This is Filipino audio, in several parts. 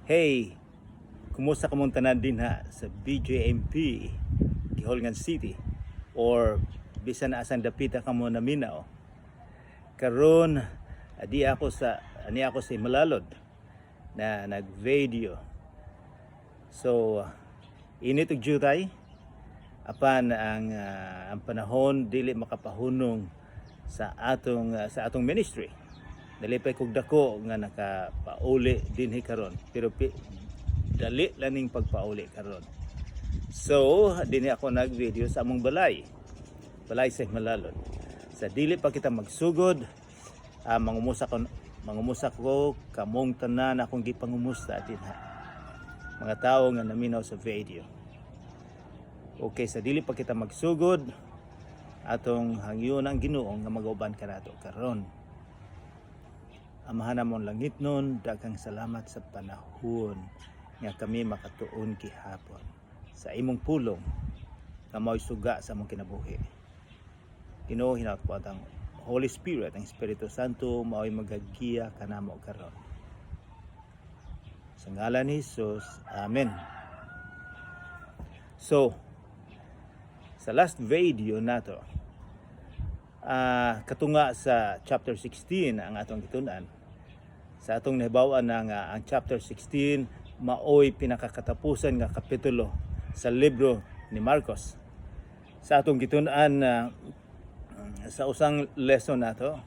Hey, kumusta ka mong tanan din ha sa BJMP, Giholngan City, or bisan asang dapita ka mo na minaw. Karon ani ako sa Malalod na nag-video. So, init og jutay apan ang panahon dili makapahunong sa atong ministry. Nalipay kog dako nga nakapauli dinhi karon, pero dali laning pagpauli karon. So dinhi ako nag-video sa among balay sa Malalod. Sa dili pa kita magsugod, mangumusta ko kamong tanan akong gipangumusta dinha, mga tawo nga naminaw sa video. Okay, sa dili pa kita magsugod, atong hangyon ang Ginoo nga mag-uban kanato karon. Amahan namon langit nun, daghang salamat sa panahon nga kami makatuon gihapon sa imong pulong nga mao'y suga sa among kinabuhi. Ginoo, hinatpot ang Holy Spirit, ang Espiritu Santo mao'y magagiya kanamo karon. Sa ngalan ni Jesus, Amen. So, sa last video nato, katunga sa chapter 16 ang atong gitunan. Sa atong nahibawan na nga ang chapter 16 maoy pinakakatapusan nga kapitulo sa libro ni Marcos. Sa atong gitunan sa usang lesson nato,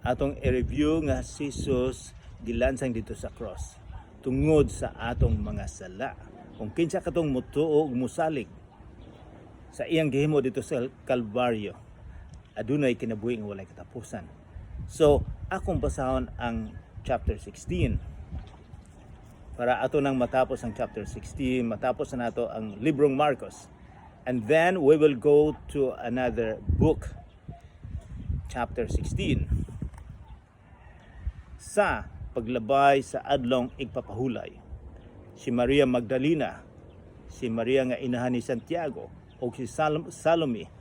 atong i-review nga si Jesus gilansang dito sa cross tungod sa atong mga sala. Kung kinsa katong mutuo ug musalig sa iyang gihimo dito sa Kalbaryo, adunay kinabuhi nga walay katapusan. So, akong basahon ang chapter 16 para ato nang matapos ang chapter 16, matapos na nato ang librong Marcos, and then we will go to another book, chapter 16, sa paglabay sa adlong igpapahulay. Si Maria Magdalena, si Maria nga inahan ni Santiago, o si Salome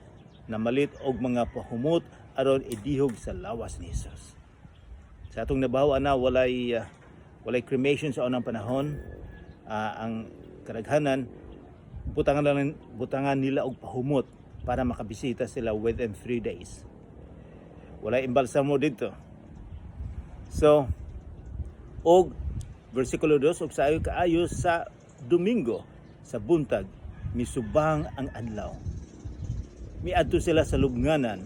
na malit og mga pahumot aron idihog sa lawas ni Jesus. Sa atong nabawa na walay cremation sa unang panahon. Ang kadaghanan butangan nila og pahumot para makabisita sila within 3 days. Walay imbalsamo dito. So, og versikulo 2, og sayo kaayo sa Domingo sa buntag misubang ang adlaw. Miadto sila sa lubnganan.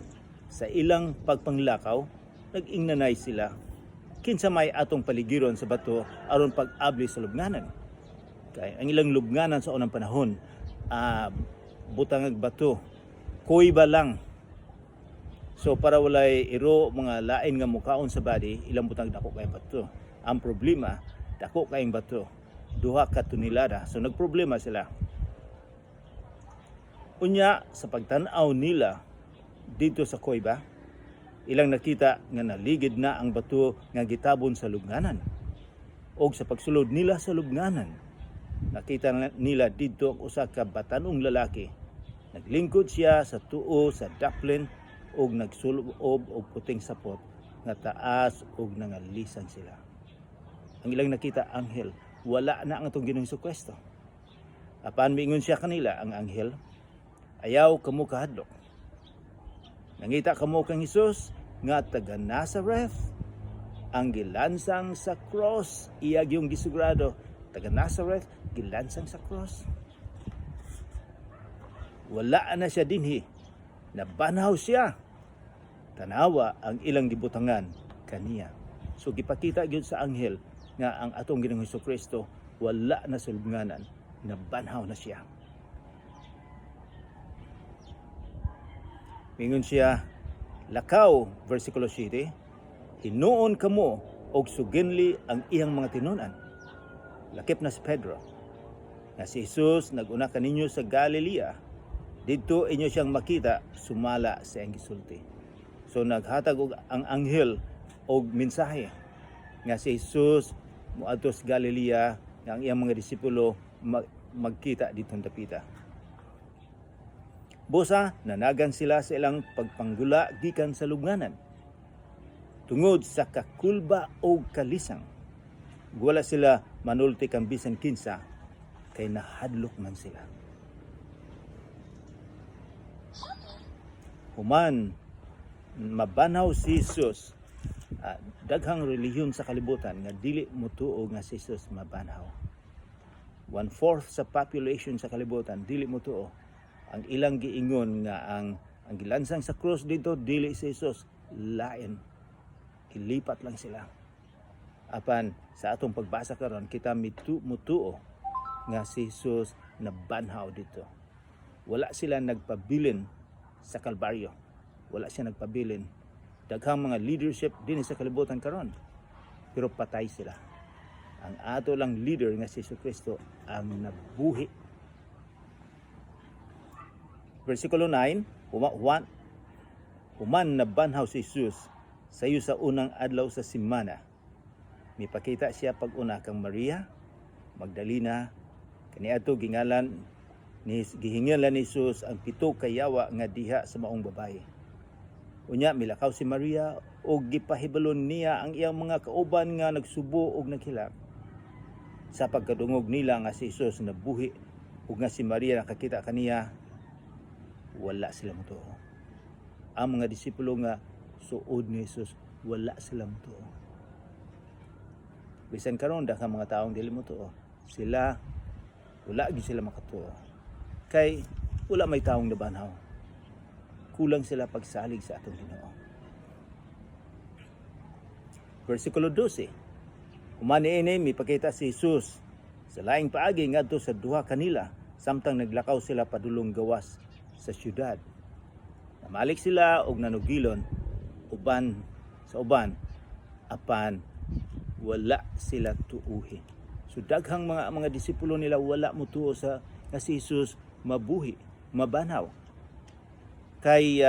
Sa ilang pagpanglakaw, nag-ingnanay sila. Kinsa may atong paligiron sa bato aron pag-abli sa lubnganan. Kay ang ilang lubnganan sa unang panahon, butang ag bato, kuiba lang. So para walay iro mga lain nga mukaon sa body, ilang butang dako kay bato. Ang problema, dako kayong bato, duha ka tonelada. So nagproblema sila. Unya sa pagtan-aw nila dito sa kuiba, ilang nakita nga naligid na ang bato nga gitabon sa lubnganan. Og sa pagsulod nila sa lubnganan, nakita nila dito ang usa ka batanong lalaki. Naglingkod siya sa tuo sa daplin og nagsulob og puting sapot nga taas og nangalisan sila. Ang ilang nakita anghel, wala na ang atong Ginoong Jesucristo. Apan miingon siya kanila ang anghel, ayaw kamo kahadlok. Nangita kamo kang Hesus nga taga Nazareth, ang gilansang sa cross, iyag yung gisugrado, taga Nazareth, gilansang sa cross. Wala na siya dinhi, nabanaw siya. Tanawa ang ilang gibutangan kaniya. So gipakita gyud sa anghel nga ang atong Ginoong Jesucristo wala na sa lubnganan, nabanaw na siya. Mingon siya, lakaw, versikulo 7, hinuon kamo og suginli ang iyang mga tinunan. Lakip na si Pedro, nga si Jesus naguna kaninyo sa Galilea, didto inyo siyang makita sumala sa iyang gisulti. So naghatag og ang anghel og mensahe nga si Jesus moadto sa Galilea, nga ang iyang mga disipulo magkita ditong dapita. Busa, nanagan sila sa ilang pagpanggula gikan sa lubnganan. Tungod sa kakulba o kalisang, wala sila manulti kang bisan kinsa kay nahadlok man sila. Human mabanaw si Jesus, daghang relihiyon sa kalibutan nga dili motuo nga si Jesus mabanaw. 1/4 sa population sa kalibutan dili motuo. Ang ilang giingon nga ang gilansang sa cross dito dili si Jesus, lain. Ilipat lang sila. Apan sa atong pagbasa karon kita mutuo nga si Jesus nabanhaw dito. Wala sila nagpabilin sa Kalbaryo. Wala siya nagpabilin. Daghang mga leadership din sa kalibutan karon, pero patay sila. Ang ato lang leader nga si Jesucristo ang nabuhi. Versikulo 9, human nabanhaw si Jesus sayo sa unang adlaw sa simana. Mipakita siya pag-una kang Maria Magdalena, kaniadto gihingalan ni Jesus ang 7 kayawa nga diha sa maong babaye. Unya milakaw si Maria og gipahibalon niya ang iyang mga kauban nga nagsubo og naghilak. Sa pagkadungog nila nga si Jesus nabuhi ug nga si Maria nakakita kaniya, wala sila motuo. Ang mga disipulo nga suod ni Jesus, wala sila motuo. Bisan karon daghang mga taong dili motuo, sila wala gyud sila makatuo. Kay wala may taong nabanhaw. Kulang sila pagsalig sa atong Ginoo. Versikulo 12. Humani ini mipakita si Jesus sa laing paagi ngadto sa duha kanila samtang naglakaw sila padulong gawas sa syudad. Namalik sila og nanugilon uban sa uban apan wala sila tuuhi. So daghang mga disipulo nila wala motuo sa nga si Jesus mabuhi, mabanaw. Kay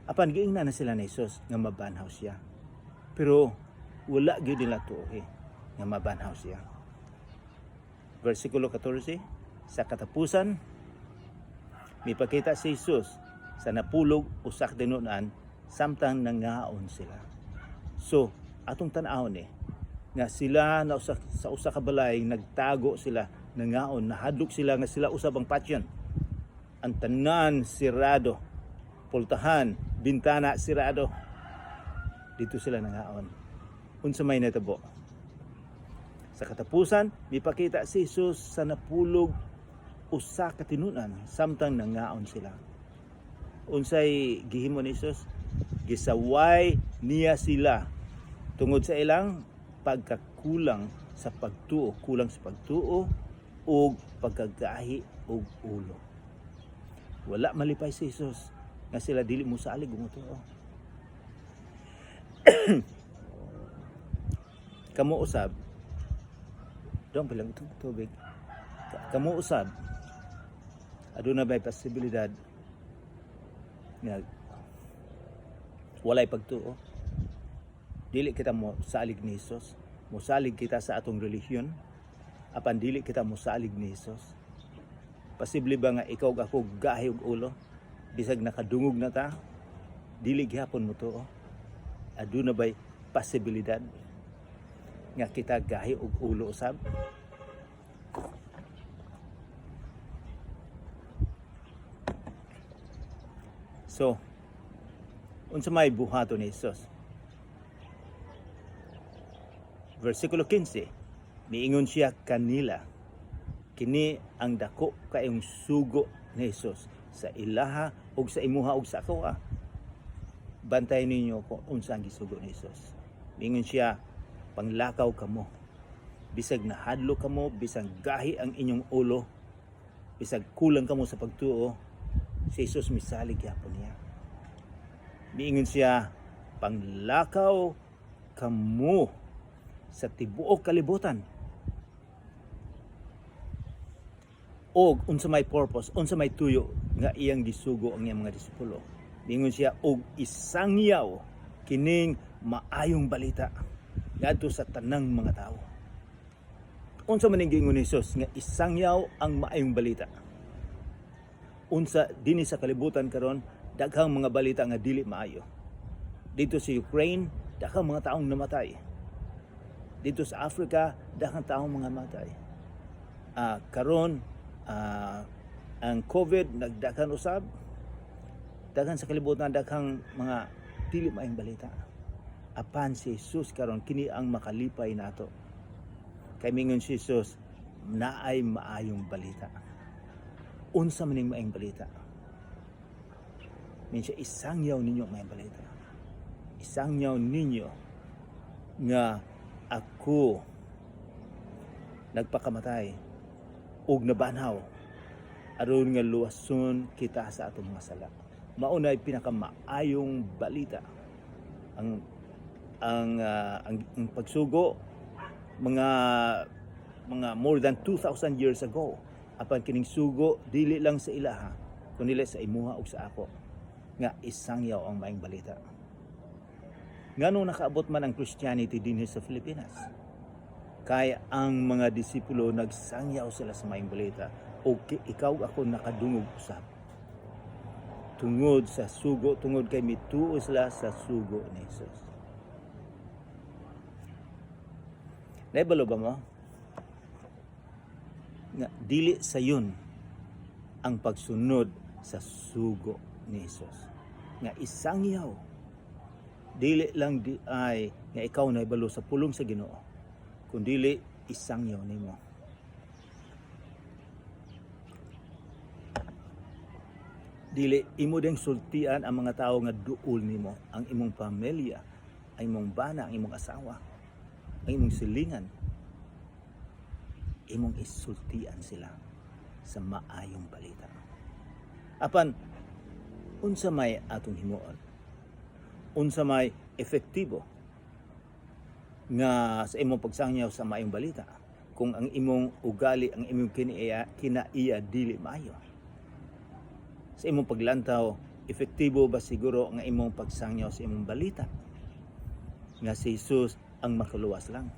apan giingnan na sila ni Jesus nga mabanhaw siya. Pero wala gyud nila tuohi nga mabanhaw siya. Versikulo 14, sa katapusan mipakita si Jesus sa napulog usak dinunan samtang nangaon sila. So atong tan-awon nga sila na sa usa ka balay nagtago sila, nangaon, nahadlok sila nga sila usab ang patyon. Ang tanan sirado, pultahan, bintana sirado. Dito sila nangaon. Unsa may natabo? Sa katapusan, mipakita si Jesus sa napulog usa ka tinunan samtang nangaon sila. Unsay gihimo ni Jesus? Gisaway niya sila tungod sa ilang pagkakulang sa pagtuo, kulang sa pagtuo o pagkagahi og ulo. Wala malipay si Jesus nga sila dili mosalig umutuo. Kamo usab, dong bilang tubig. Kamo usab, aduna bay posibilidad nga walay pagtuo. Dili kita mo salig ni Jesus, mosalig kita sa atong relihiyon, apan dili kita mosalig ni Jesus. Posible ba nga ikaw ako gahi og ulo, bisag nakadungog na ta, dili gihapon mo tuo? Aduna bay posibilidad nga kita gahi og ulo usab? So, unsa may buhaton ni Jesus? Versikulo 15, miingon siya kanila, kini ang dako kayong sugo ni Jesus sa ilaha ug sa imuha ug sa ako. Bantayan ninyo kung unsa ang gisugo ni Jesus. Miingon siya, panglakaw kamo. Bisag nahadlo kamo, bisag gahi ang inyong ulo, bisag kulang kamo sa pagtuo, si Jesus misalig yapon niya. Miingon siya, panglakaw kamo sa tibuok kalibutan. Og unsa may purpose, unsa may tuyo nga iyang gisugo ang iyang mga disipulo. Mingon siya og isangyaw kining maayong balita ngadto sa tanang mga tao. Unsa man ning giingon ni Jesus nga isangyaw ang maayong balita? Unsa dinhi sa kalibutan karon daghang mga balita nga dili maayo. Dito sa Ukraine, daghang mga taong namatay. Dito sa Africa, daghang taong mga matay. Karon ang COVID nagdaghan usab, daghan sa kalibutan, daghang mga dili maayong balita. Apan si Jesus karon kini ang makalipay nato. Kay mingon si Jesus, naay maayong balita. Unsa maning maayong balita? Minsan isangyaw ninyo maayong balita. Isangyaw ninyo nga ako nagpakamatay ug nabanhaw aron nga luwason kita sa atong mga sala. Maunay pinakamaayong balita. Ang pagsugo mga more than 2,000 years ago. Apan kining sugo dili lang sa ilaha, kundi sa imuha ug sa ako nga isangyaw ang maayong balita. Nganong nakaabot man ang Christianity dinhi sa Pilipinas? Kaya ang mga disipulo nagsangyaw sila sa maayong balita o ikaw ako nakadungog usab. Tungod sa sugo, tungod kay mituo sila sa sugo ni Jesus. Naibalo ba mo? Nga dili sayon ang pagsunod sa sugo ni Jesus. Nga isangyaw dili lang di ay nga ikaw na ibalo sa pulong sa Ginoo, kundi isangyaw nimo. Dili imo ding sultian ang mga tawo nga duol nimo, ang imong pamilya, ang imong bana, ang imong asawa, ang imong silingan. Imong isultian sila sa maayong balita. Apan unsa may atong himuon? Unsa may efektibo nga sa imong pagsangyaw sa maayong balita kung ang imong ugali, ang imong kinaiya dili maayo? Sa imong paglantaw, efektibo ba siguro ang imong pagsangyaw sa imong balita nga si Jesus ang makaluwas lang?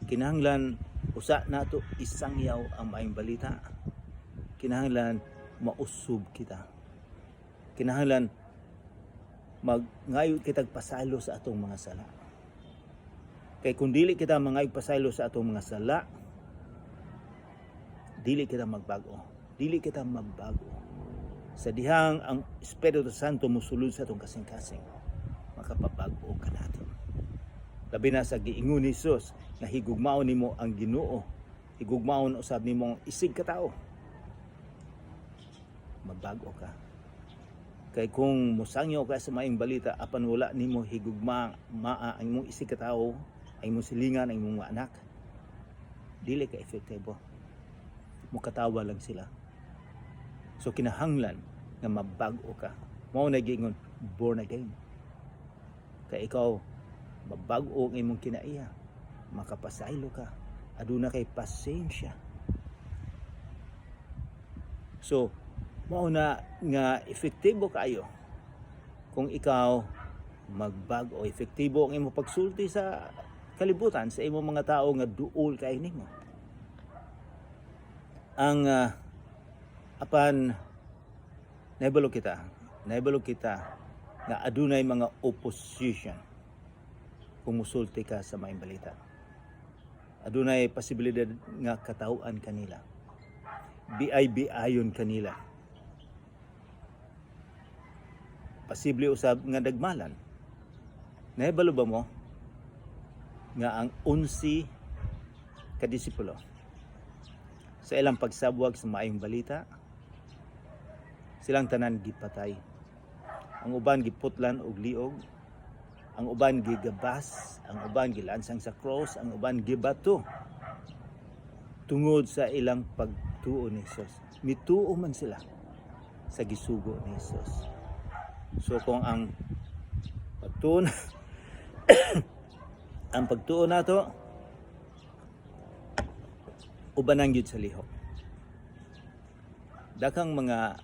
Kinahanglan usa nato isangyaw ang maayong balita. Kinahanglan mausub kita. Kinahanglan ngayon kitag pasaylo sa atong mga sala. Kay kung dili kita mangayog pasaylo sa atong mga sala, dili kita magbago. Dili kita magbago. Sa dihang ang Espiritu Santo musulod sa atong kasing-kasing, makapabago ka natin. Labi na sa giingon ni Jesus na higugmaon nimo ang Ginoo, higugmaon usab nimo isig ka tao, magbago ka. Kay kung musangyo ka sa maayong balita, apan wala nimo higugma ang imong isig ka tawo, ang imong silingan, ang imong anak, dili ka efektibo. Mukatawa lang sila. So kinahanglan nga mabago ka. Mao na giingon born again. Kay ikaw mabago ang imong kinaiya, makapasaylo ka, aduna kay pasensya. So mao na nga efektibo kaayo kung ikaw magbago. Efektibo ang imong pagsulti sa kalibutan sa imong mga tao nga duol kay nimo. Ang apan naibalo kita nga adunay mga opposition kung musulti ka sa maayong balita. Adunay posibilidad nga katawuan kanila, biay-biayon kanila, posible usab nga dagmalan. Nahibalo ba mo nga ang 11 ka disipulo sa ilang pagsabwag sa maayong balita, silang tanan gipatay. Ang uban giputlan og liog, ang uban gigabas, ang uban gilansang sa cross, ang uban gibato tungod sa ilang pagtuo ni Jesus. Mituo man sila sa gisugo ni Jesus. So kung ang pagtuo ang pagtuo nato ubanang gyud sa lihok. Daghang mga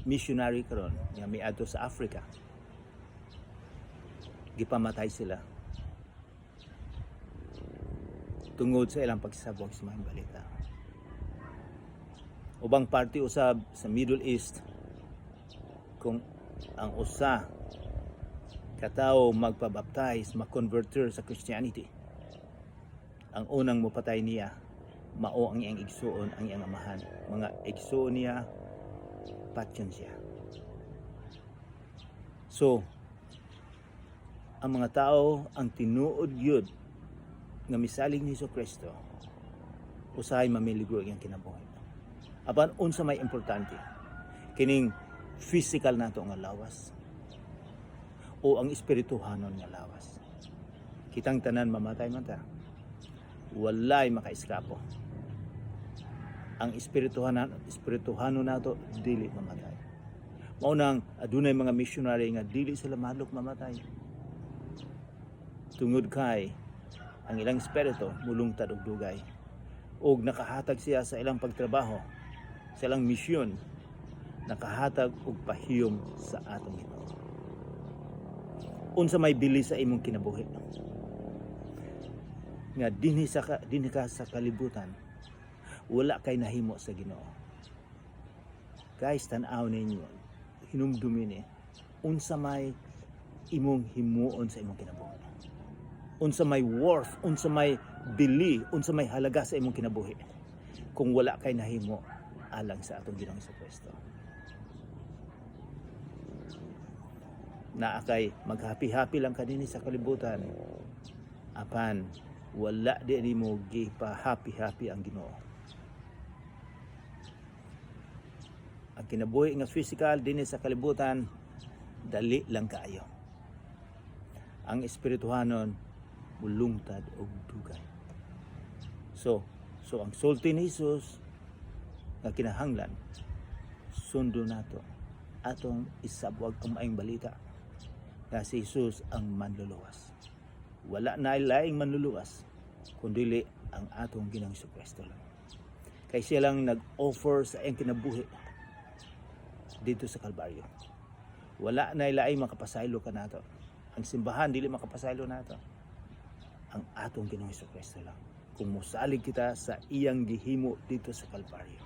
missionary karon nga miadto sa Africa, gipamatay sila tungod sa ilang pagsabog sa mga balita. Ubang party usab sa Middle East, kung ang usa katao magpabaptize, makonverter sa Christianity. Ang unang mupatay niya, mao ang iyang igsuon, ang iyang amahan. Mga igsuon niya, patyon siya. So, ang mga tao ang tinuod yun nga misalig ni Jesucristo, usahay mamiligo ang kinabuhi. Apan unsa may importante, kining physical nato nga lawas o ang espirituhanon nga lawas. Kitang tanan mamatay man ta, walay makaiskapo. Ang espirituhanon nato dili mamatay. Mao nang adunay mga missionary nga dili sila madlok mamatay. Tungod kay ang ilang espiritu mulungtad og dugay og nakahatag siya sa ilang pagtrabaho, sa ilang misyon, nakahatag og pahiyom sa atong Ginoo. Unsa may bili sa imong kinabuhi nga dinhi ka sa kalibutan, wala kay nahimo sa Ginoo. Guys, tan-aw ninyo, hinumdumi ni unsa may imong himuon sa imong kinabuhi, unsa may worth, unsa may bili, unsa may halaga sa imong kinabuhi kung wala kay nahimo alang sa atong Ginoong Jesucristo. Naa kay maghappy-happy lang kanini sa kalibutan, apan wala di mo gipa-happy-happy ang Ginoo. Ang kinabuhi nga physical dinhi sa kalibutan dali lang kaayo. Ang espirituhanon mulungtad og dugay. So ang sulti ni Jesus nga kinahanglan sundo nato atong isabwag ang maayong balita nga si Jesus ang manluluwas. Wala na laing manluluwas kundi ang atong Ginoong Jesucristo lang. Kay siya lang nag-offer sa iyang kinabuhi dito sa Kalbaryo. Wala na laing makapasaylo ka nato. Ang simbahan dili makapasaylo nato. Ang atong Ginoong Jesucristo lang. Kung mosalig kita sa iyang gihimo dito sa Kalbaryo.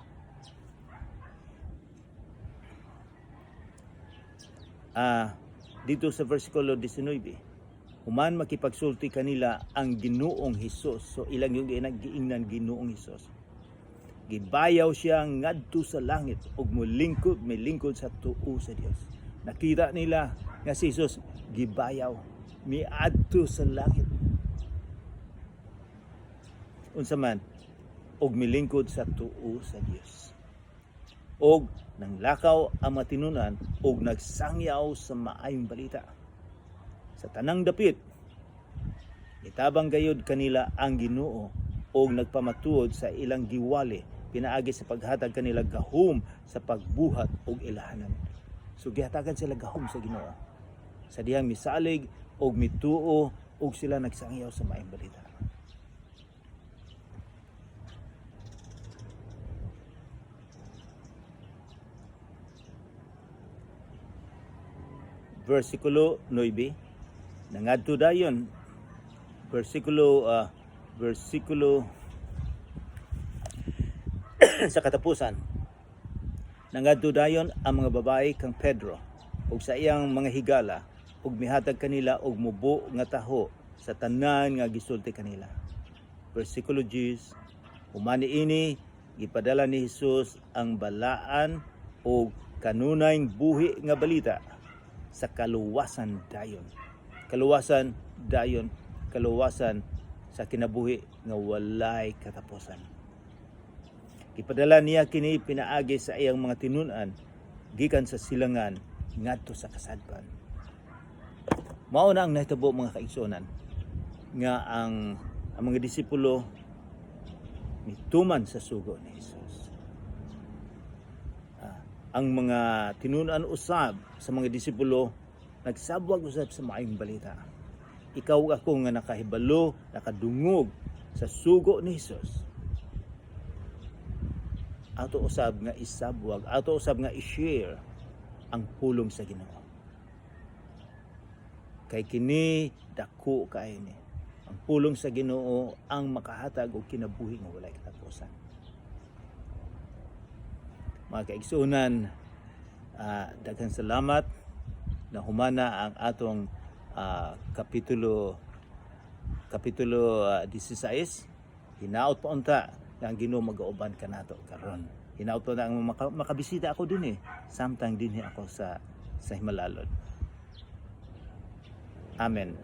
Dito sa versikulo 19, human makipagsulti kanila ang Ginoong Hesus. So ilang yung giingnan Ginoong Hesus. Gibayaw siya ngadto sa langit ug may lingkod sa tuo sa Dios. Nakita nila nga si Jesus gibayaw miadto sa langit. Unsa man og milingkod sa tuo sa Dios. Og nanglakaw ang matinunan og nagsangyaw sa maayong balita. Sa tanang dapit, itabang gayud kanila ang Ginoo og nagpamatuod sa ilang giwali, pinaagi sa paghatag kanila gahom sa pagbuhat og ilahanan. So gihatagan sila gahom sa Ginoo. Sa dihang misalig og mituo og sila nagsangyaw sa maayong balita. Versikulo 9, nangadto dayon versikulo sa katapusan, nangadto dayon ang mga babae kang Pedro ug sa iyang mga higala ug mihatag kanila og mubo nga taho sa tanan nga gisulti kanila. Versikulo 10, humani ini gipadala ni Jesus ang balaan og kanunayng buhi nga balita sa kaluwasan dayon. Kaluwasan dayon, kaluwasan sa kinabuhi nga walay katapusan. Ipadala niya kini pinaagi sa iyang mga tinun-an gikan sa silangan ngadto sa kasadpan. Mao na ang nahitabo mga kaigsuonan nga ang mga disipulo mituman sa sugo ni Jesus. Ang mga tinun-an usab sa mga disipulo nagsabwag usab sa maayong balita. Ikaw ako nga nakahibalo, nakadungog sa sugo ni Jesus. Ato usab nga isabwag, ato usab nga i-share ang pulong sa Ginoo. Kay kini dako kay ni. Ang pulong sa Ginoo ang makahatag og kinabuhi nga walay katapusan. Mga kaigsuonan, daghang salamat na humana ang atong kapitulo 16, hinaot pa unta nga ang Ginoo mag-auban kanato karon. Hinaot pa na ang makabisita ako din samtang dinhi ako sa Himalalod. Amen.